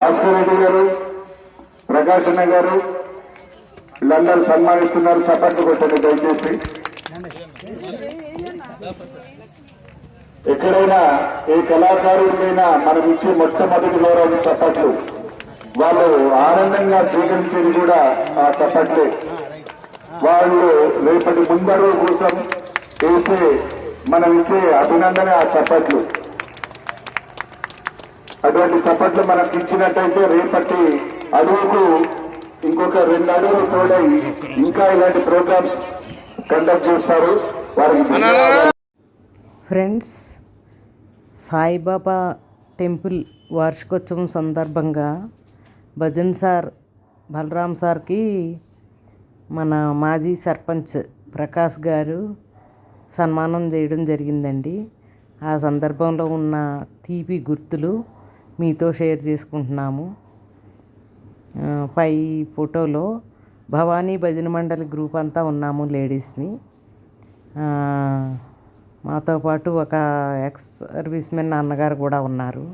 భాస్కర్ రెడ్డి గారు, ప్రకాష్ అన్న గారు వీళ్ళందరూ సన్మానిస్తున్నారు. చప్పట్లు కొట్టండి దయచేసి. ఎక్కడైనా ఏ కళాకారుడికైనా మనం ఇచ్చే మొట్టమొదటి గౌరవం చప్పట్లు. వాళ్ళు ఆనందంగా స్వీకరించేది కూడా ఆ చప్పట్లే. వాళ్ళు రేపటి ముందడుగు కోసం వేసే మనం ఇచ్చే అభినందన ఆ చప్పట్లు. అటువంటి చప్పట్లు మనకు ఇచ్చినట్టయితే రేపటి అడుగుకు ఇంకొక 2 అడుగులు తోడై ఇంకా ఇలాంటి ప్రోగ్రామ్స్ కండక్ట్ చేస్తారు. వారికి ఫ్రెండ్స్, సాయిబాబా టెంపుల్ వార్షికోత్సవం సందర్భంగా భజన్ సార్ బలరాం సార్కి మన మాజీ సర్పంచ్ ప్రకాష్ గారు సన్మానం చేయడం జరిగిందండి. ఆ సందర్భంలో ఉన్న తీపి గుర్తులు మీతో షేర్ చేసుకుంటున్నాము. పై ఫోటోలో భవానీ భజన మండలి గ్రూప్ అంతా ఉన్నాము లేడీస్ని. మాతో పాటు ఒక ఎక్స్ సర్వీస్ మెన్ అన్నగారు కూడా ఉన్నారు.